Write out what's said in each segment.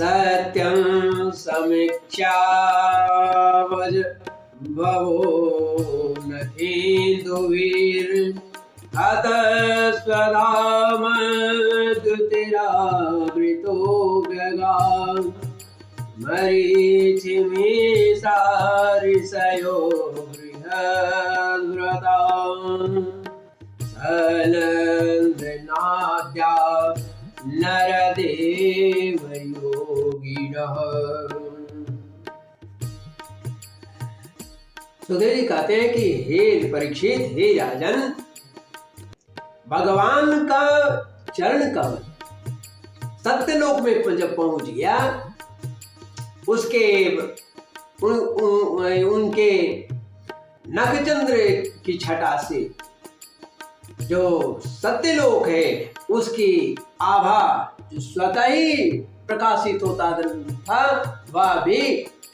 सत्यं समीक्षावज भवो नखेन्दुवीर अत स्वधाम द्युतिरावृतो व्यगाम् मरीचिमे सारिषयो बृहद्व्रताम् सनन्द्रनाद्या नरदेव योगिनः। सुखदेव जी कहते हैं कि हे परीक्षित, हे राजन, भगवान का चरण कमल सत्यलोक में जब पहुंच गया, उसके उनके नखचंद्र की छटा से जो सत्यलोक है उसकी आभा जो स्वतः ही प्रकाशित होता था वह भी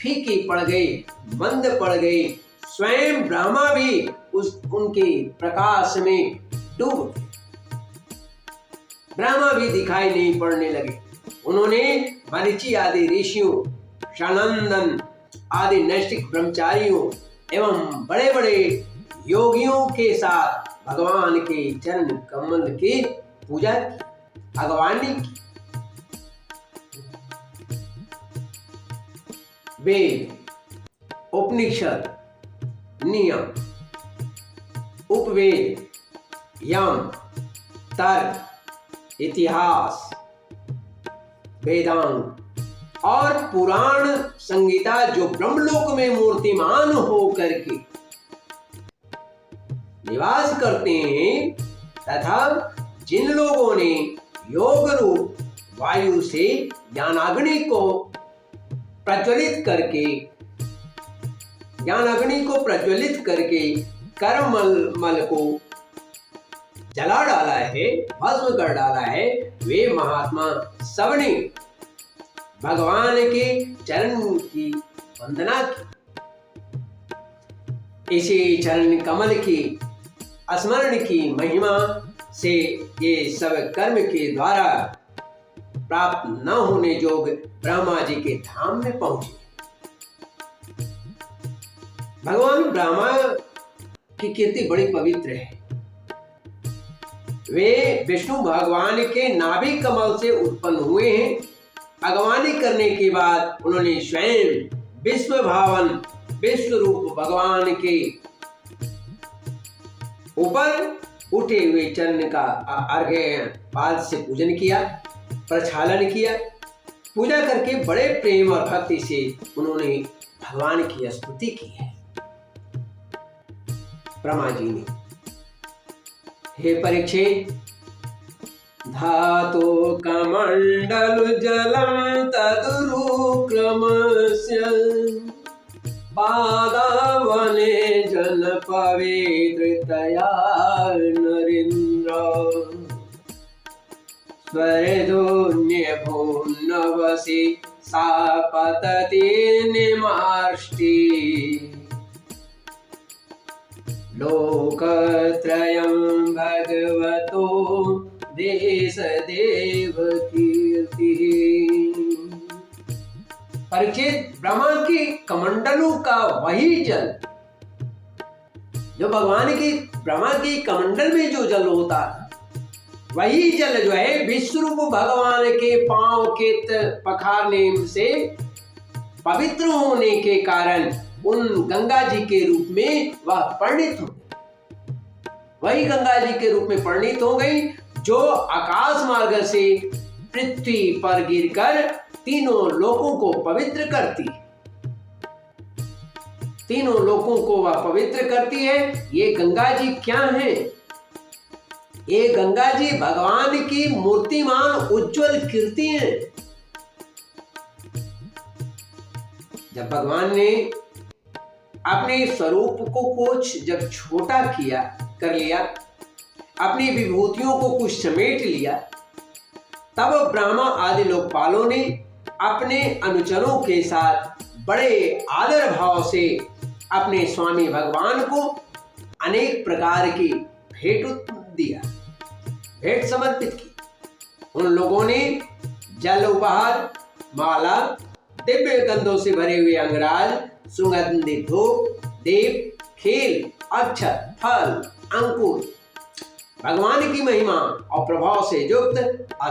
फीकी पड़ गई, मंद पड़ गई। स्वयं ब्रह्मा भी उनके प्रकाश में डूब गए, ब्रह्मा भी दिखाई नहीं पड़ने लगे। उन्होंने मरीचि आदि ऋषियों, सनंदन आदि नैष्ठिक ब्रह्मचारियों एवं बड़े बड़े योगियों के साथ भगवान के चरण कमल की पूजा की, भगवानी की। वेद, उपनिषद, नियम, उपवेद, यम, तर्क, इतिहास, वेदांग और पुराण संगीता जो ब्रह्मलोक में मूर्तिमान होकर के निवास करते हैं, तथा जिन लोगों ने योग रूप वायु से ज्ञानाग्नि को प्रज्वलित करके कर्म मल को जला डाला है, भस्म कर डाला है, वे महात्मा सबने भगवान के चरण की वंदना की। इसी चरण कमल की स्मरण की महिमा से ये सब कर्म के द्वारा प्राप्त न होने जोग ब्रह्मा जी के धाम में पहुंचे। भगवान ब्रह्मा की कीर्ति बड़ी पवित्र है। वे विष्णु भगवान के नाभि कमल से उत्पन्न हुए हैं। भगवानी करने के बाद उन्होंने स्वयं विश्व भावन विश्व रूप भगवान के ऊपर उठे हुए चरण का अर्घ्य पाद से पूजन किया, प्रक्षालन किया। पूजा करके बड़े प्रेम और भक्ति से उन्होंने भगवान की स्तुति की है। ब्रह्मा जी ने, हे परीक्षित, धातु कमंडल जलम तदुरुक्रमस्य पादावने जल पवित्रतया नरेन्द्र स्वरदोन्यभून्नवसि सा पतति निमार्ष्टि लोकत्रयं भगवतो देशदेव कीर्तिः। परीक्षित, ब्रह्मा की कमंडलों का वही जल जो ब्रह्मा की कमंडल में जो जल होता है, वही जल जो है विश्वरूप भगवान के पांव के पखारने से पवित्र होने के कारण उन गंगा जी के रूप में वह परिणित हो, वही गंगा जी के रूप में परिणित हो गई, जो आकाश मार्ग से पृथ्वी पर गिरकर तीनों लोकों को पवित्र करती है। तीनों लोकों को वह पवित्र करती है। ये गंगा जी क्या है? ये गंगा जी भगवान की मूर्तिमान उज्जवल कीर्ति है। जब भगवान ने अपने स्वरूप को कुछ जब छोटा कर लिया, अपनी विभूतियों को कुछ समेट लिया, तब ब्रह्मा आदि लोकपालों ने अपने अनुचरों के साथ बड़े आदर भाव से अपने स्वामी भगवान को अनेक प्रकार की भेंट समर्पित की। उन लोगों ने जल उपहार, माला, दिव्य गंधों से भरे हुए अंगराज, सुगंधित धूप, दीप, खील, अक्षत, फल, अंकुर, भगवान की महिमा और प्रभाव से युक्त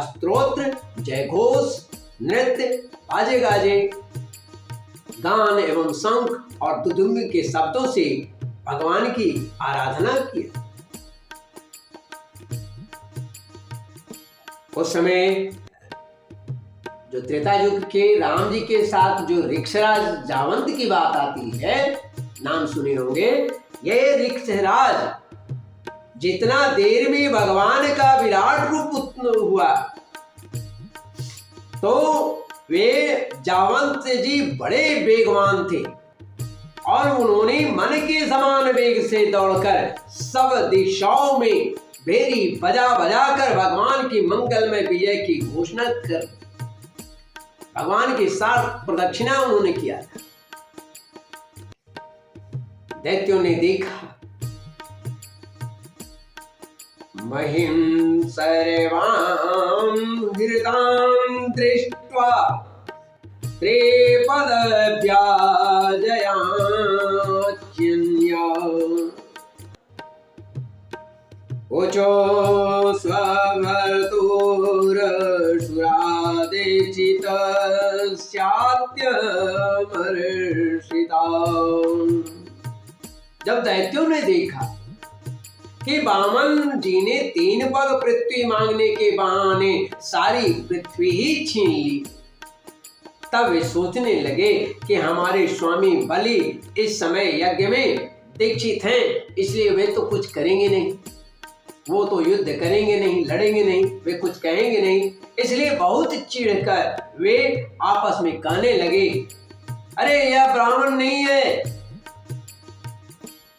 स्तोत्र, जयघोष, नृत्य, बाजे गाजे, गान एवं शंख और दुदुम्बी के शब्दों से भगवान की आराधना की। उस समय जो त्रेता युग के राम जी के साथ जो ऋक्षराज जावंत की बात आती है, नाम सुने होंगे। ये ऋक्षराज जितना देर में भगवान का विराट रूप उत्पन्न हुआ, तो वे जावंत जी बड़े वेगवान थे और उन्होंने मन के समान वेग से दौड़कर सब दिशाओं में भेरी बजा बजा कर भगवान की मंगलमय विजय की घोषणा कर भगवान के साथ प्रदक्षिणा उन्होंने किया था। दैत्यों ने देखा, महिं सर्वां हृदां दृष्ट्वा त्रिपदव्याजयाच्यन्या ऊचो स्वभर्तुरसुरादिचितस्यात्यमर्षिता। जब दैत्यों ने देखा कि वामन जी ने 3 पग पृथ्वी मांगने के बहाने सारी पृथ्वी ही छीन ली, तब वे सोचने लगे कि हमारे स्वामी बलि इस समय यज्ञ में दीक्षित हैं, इसलिए वे तो कुछ करेंगे नहीं, वो तो युद्ध करेंगे नहीं, लड़ेंगे नहीं, वे कुछ कहेंगे नहीं। इसलिए बहुत चिढ़कर वे आपस में कहने लगे, अरे यह ब्राह्मण नहीं है,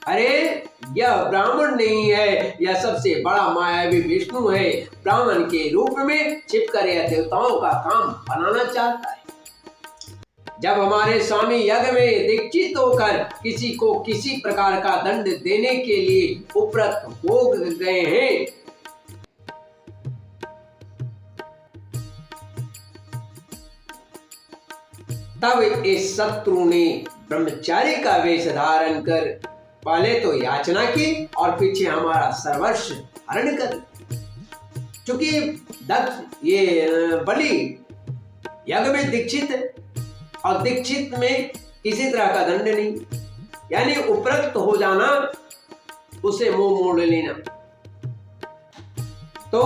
अरे यह ब्राह्मण नहीं है, यह सबसे बड़ा मायावी विष्णु है, ब्राह्मण के रूप में छिपकर यह देवताओं का काम बनाना चाहता है। जब हमारे स्वामी यज्ञ में दीक्षित होकर किसी को किसी प्रकार का दंड देने के लिए उपरत हो गए हैं, तब इस शत्रु ने ब्रह्मचारी का वेश धारण कर पहले तो याचना की और पीछे हमारा सर्वस्व हरण कर। चूंकि ये बलि यज्ञ में दीक्षित है और दीक्षित में किसी तरह का दंड नहीं, यानी उपरक्त हो जाना, उसे मुंह मोड़ लेना। तो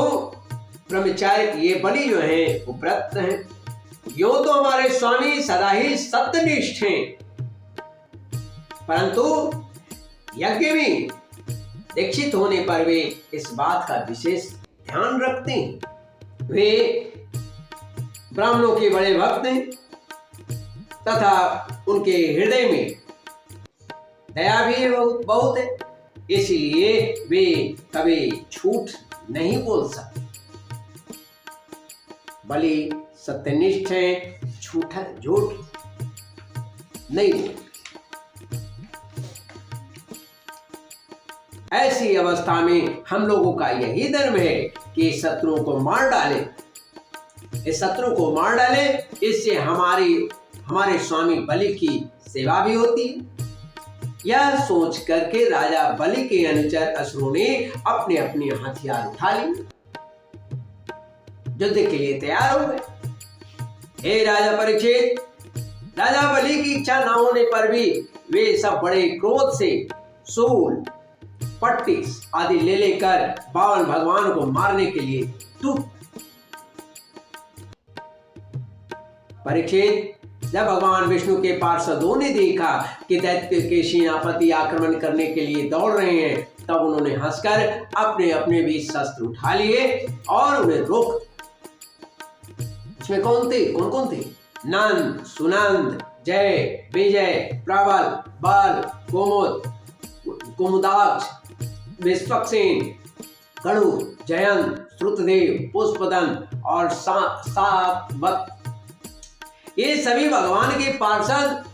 ब्रह्मचारी ये बलि जो है उपरक्त हैं। यो तो हमारे स्वामी सदा ही सत्यनिष्ठ हैं, परंतु यज्ञ में दीक्षित होने पर वे इस बात का विशेष ध्यान रखते हैं। वे ब्राह्मणों के बड़े भक्त हैं तथा उनके हृदय में दया भी बहुत है, इसलिए वे कभी झूठ नहीं बोल सकते। बलि सत्यनिष्ठ है, झूठ नहीं बोलते। ऐसी अवस्था में हम लोगों का यही धर्म है कि शत्रुओं को मार डाले, इस शत्रु को मार डाले, इससे हमारे स्वामी बलि की सेवा भी होती है। यह सोच करके राजा बलि के अनुचर असुरों ने अपने अपने हथियार उठा लिए, युद्ध के लिए तैयार हो गए। हे राजा परीक्षित, राजा बलि की इच्छा न होने पर भी वे सब बड़े क्रोध से सूल, पट्टी आदि ले लेकर बावन भगवान को मारने के लिए टूट। परीक्षित, जब भगवान विष्णु के पार्षदों ने देखा कि दैत्य के सेनापति आक्रमण करने के लिए दौड़ रहे हैं, तब उन्होंने हंसकर अपने अपने भी शस्त्र उठा लिए और उन्हें रोक। इसमें कौन थे? नंद, सुनंद, जय, विजय, प्रबल, बल, कुमुदाक्ष, विश्वक्सेन, गणु, जयंत, श्रुतदेव, पुष्पदन और सातवत। ये सभी भगवान के पार्षद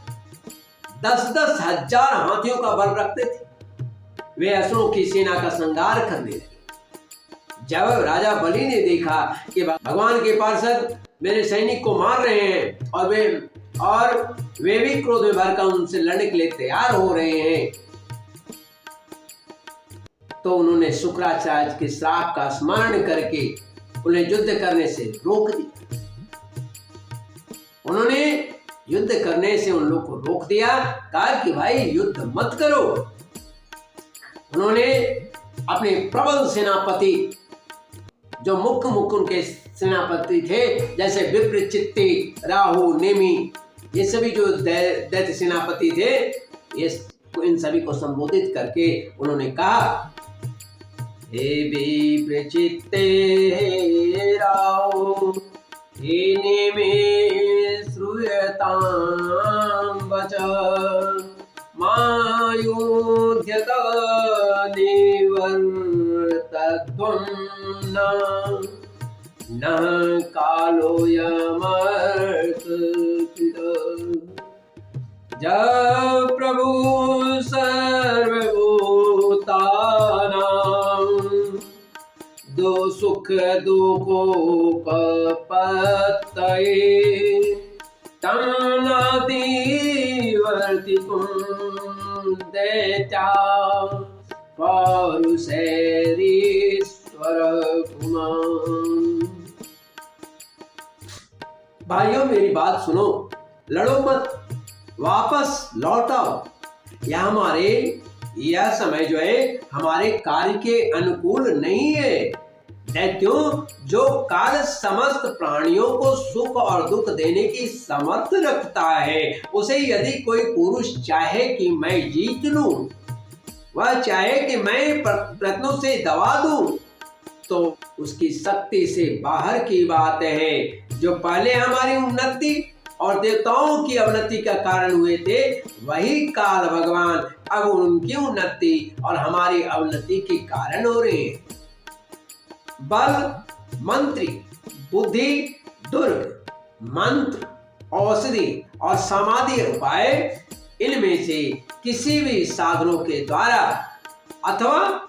10-10 हजार हाथियों का बल रखते थे। वे असुरों की सेना का संहार करने लगे। जब राजा बलि ने देखा कि भगवान के पार्षद मेरे सैनिक को मार रहे हैं और वे भी क्रोध में भरकर उनसे लड़ने के लिए तैयार हो रहे हैं। तो उन्होंने शुक्राचार्य के श्राप का स्मरण करके उन्हें युद्ध करने से रोक दिया। उन्होंने युद्ध करने से उन लोग को रोक दिया, कहा कि भाई युद्ध मत करो। उन्होंने अपने प्रबल सेनापति, जो मुख्य उनके सेनापति थे, जैसे विप्रचित्ति, राहु, नेमि, ये सभी जो दैत्य सेनापति थे, ये इन सभी को संबोधित करके उन्होंने कहा, हे विप्रचित्ते, हे राहु, हे नेमि, श्रूयतां वचः मायुध्यत निवर्तध्वं न कालोऽयमर्थकृत्। जब प्रभु सर्वभूतानां दो सुख दुःखोपपत्तये तं नातिवर्तितुं दैत्या पौरुषैरीश्वर पुमान्। भाइयों मेरी बात सुनो, लड़ो मत, वापस लौट आओ। यह समय जो है हमारे कार्य के अनुकूल नहीं है। दैत्यों, जो काल समस्त प्राणियों को सुख और दुख देने की समर्थ रखता है, उसे यदि कोई पुरुष चाहे कि मैं जीत लूं, वह चाहे कि मैं प्रयत्नों से दबा दूं, तो उसकी शक्ति से बाहर की बात है। जो पहले हमारी उन्नति और देवताओं की अवनति का कारण हुए थे, वही काल भगवान अब उनकी उन्नति और हमारी अवनति के कारण हो रहे हैं। बल, मंत्री, बुद्धि, दुर्ग, मंत्र, औषधि और समाधि उपाय, इनमें से किसी भी साधनों के द्वारा अथवा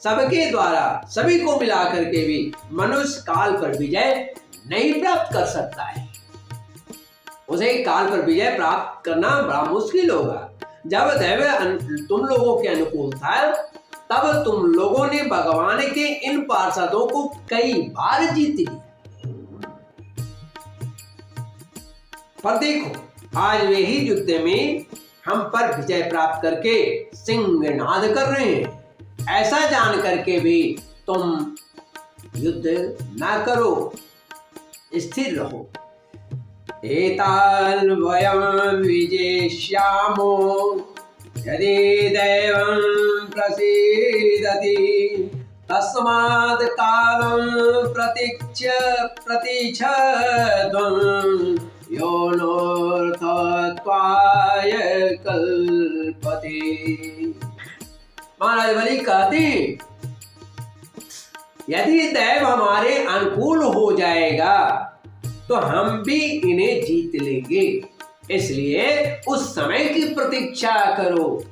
सबके द्वारा सभी को मिलाकर के भी मनुष्य काल पर विजय नहीं प्राप्त कर सकता है। उसे काल पर विजय प्राप्त करना बड़ा मुश्किल होगा। जब दैव तुम लोगों के अनुकूल था, तब तुम लोगों ने भगवान के इन पार्षदों को कई बार जीत लिया। पर देखो, आज वे ही युद्ध में हम पर विजय प्राप्त करके सिंहनाद कर रहे हैं। ऐसा जान करके भी तुम युद्ध ना करो, स्थिर रहो। एतान् वयं विजेष्यामो यदि दैवं प्रसीदति तस्मात् कालं प्रतीक्षध्वं योऽनर्थत्वाय कल्पते। महाराज बलि कहते, यदि दैव हमारे अनुकूल हो जाएगा तो हम भी इन्हें जीत लेंगे। इसलिए उस समय की प्रतीक्षा करो,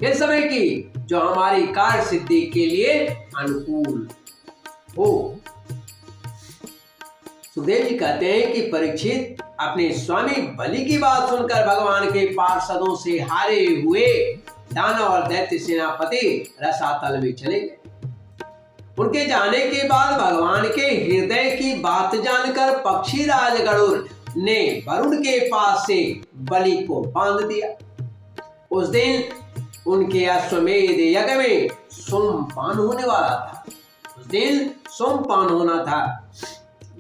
इस समय की जो हमारी कार्य सिद्धि के लिए अनुकूल हो। सुखदेव जी कहते हैं कि परीक्षित अपने स्वामी बलि की बात सुनकर भगवान के पार्षदों से हारे हुए दानव और दैत्य सेनापति रसातल में चले गए। उनके जाने के बाद भगवान के हृदय की बात जानकर पक्षीराज गरुड़ ने वरुण के पास से बलि को बांध दिया। उस दिन उनके अश्वमेध यज्ञ में सोमपान होने वाला था। उस दिन सोमपान होना था।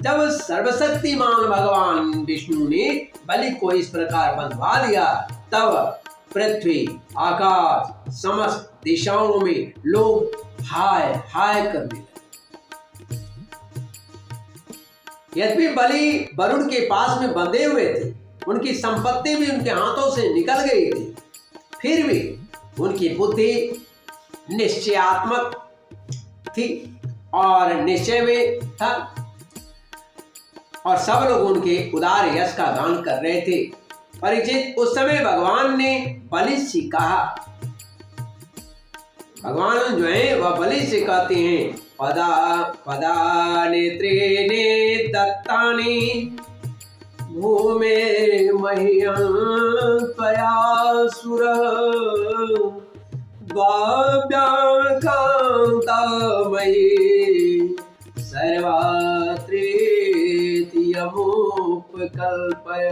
जब सर्वशक्तिमान भगवान विष्णु ने बलि को इस प्रकार बंधवा दिया, तब पृथ्वी, आकाश, समस्त दिशाओं में लोग हाय हाय करने लगे। यद्यपि बलि वरुण के पास में बंधे हुए थे, उनकी संपत्ति भी उनके हाथों से निकल गई थी, फिर भी उनकी बुद्धि निश्चयात्मक थी और निश्चय में था, और सब लोग उनके उदार यश का गान कर रहे थे। परीक्षित, उस समय भगवान ने बलि से कहा, भगवान जो है वह बलि से कहते हैं पदानि त्रीणि दत्तानि भूमे मह्यं त्वया सुरः द्वाभ्यां कान्तामयि सर्वात्रेतियमुपकल्पय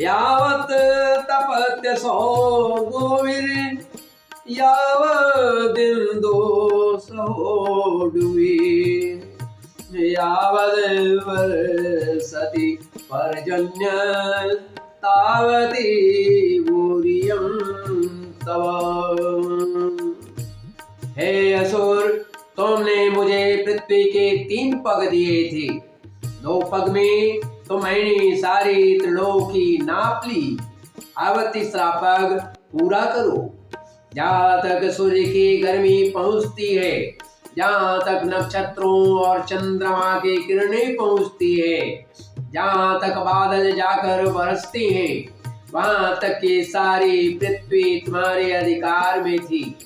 यावत् तपत्यसो गोविर् यावदिन्दो सहोडुवी यावद्वर्षति पर्जन्य तावती भूरियं तव। हे असुर, तुमने मुझे पृथ्वी के 3 पग दिए थे। 2 पग में तो मैंने सारी त्रिलोकी नाप ली। अब तीसरा पग पूरा करो। जहाँ तक सूर्य की गर्मी पहुँचती है, जहाँ तक नक्षत्रों और चंद्रमा की किरणें पहुँचती है, जहाँ तक बादल जाकर बरसते हैं, वहाँ तक की सारी पृथ्वी तुम्हारे अधिकार में थी।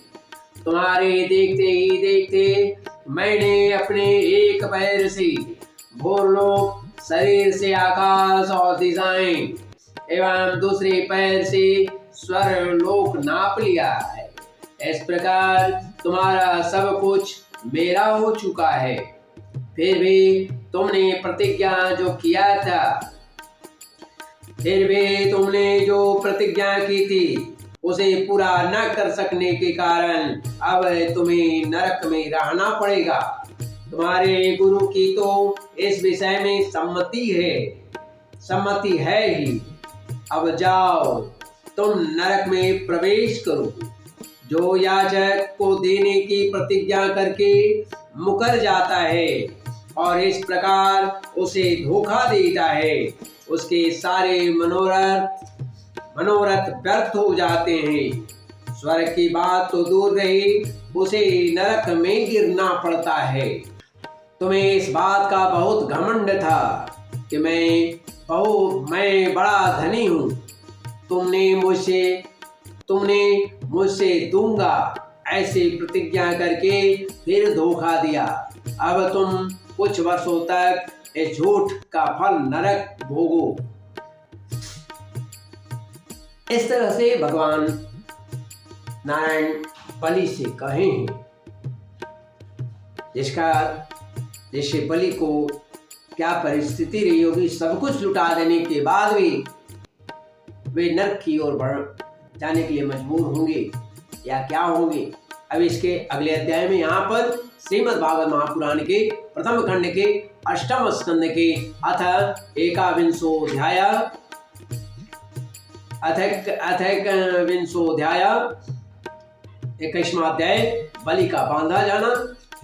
तुम्हारे देखते ही देखते मैंने अपने एक पैर से भूलोक, शरीर से आकाश और दिशाएं एवं दूसरे पैर से स्वर लोक नाप लिया है। इस प्रकार तुम्हारा सब कुछ मेरा हो चुका है। फिर भी तुमने प्रतिज्ञा जो किया था, फिर भी तुमने जो प्रतिज्ञा की थी उसे पूरा न कर सकने के कारण अब तुम्हें नरक में रहना पड़ेगा। तुम्हारे गुरु की तो इस विषय में सम्मति है ही। अब जाओ, तुम नरक में प्रवेश करो। जो याचक को देने की प्रतिज्ञा करके मुकर जाता है और इस प्रकार उसे धोखा देता है, उसके सारे मनोरथ व्यर्थ हो जाते हैं। स्वर्ग की बात तो दूर रही, उसे नरक में गिरना पड़ता है। तुम्हें इस बात का बहुत घमंड था कि मैं बड़ा धनी हूँ। तुमने मुझसे दूंगा ऐसी प्रतिज्ञा करके फिर धोखा दिया। अब तुम कुछ वर्षों तक इस झूठ का फल नरक भोगो। इस तरह से भगवान नारायण बलि से कहे हैं, जिससे बलि को क्या परिस्थिति रही होगी। सब कुछ लुटा देने के बाद भी वे नरक की ओर जाने के लिए मजबूर होंगे या क्या होंगे। अब इसके अगले अध्याय में यहाँ पर श्रीमद् भागवत महापुराण के प्रथम खंड के 8वें स्कंद के अथ 21वाध्याय 21वां अध्याय बलि का बांधा जाना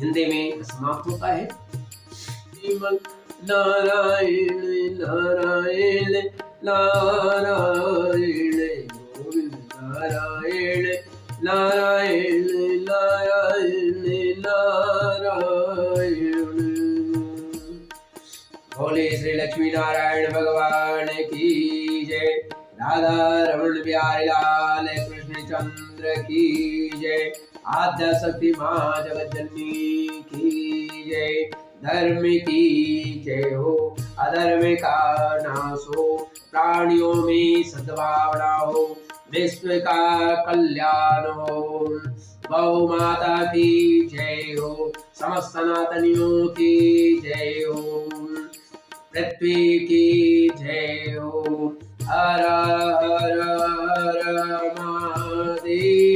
हिंदी में समाप्त होता है। नारायण नारायण नारायण गोविंद नारायण नारायण नारायण नारायण। बोले श्री लक्ष्मी नारायण भगवान की जय। राधा रमण बिहारी लाल कृष्ण चंद्र की जय। आद्या शक्ति माँ जगत जननी की जय। धर्म की जय हो, अधर्म का नाश हो, प्राणियों में सद्भावना हो, विश्व का कल्याण हो। गौ माता की जय हो, समस्त सनातनियों की जय हो, पृथ्वी की जय हो। हर हर हर महादेव।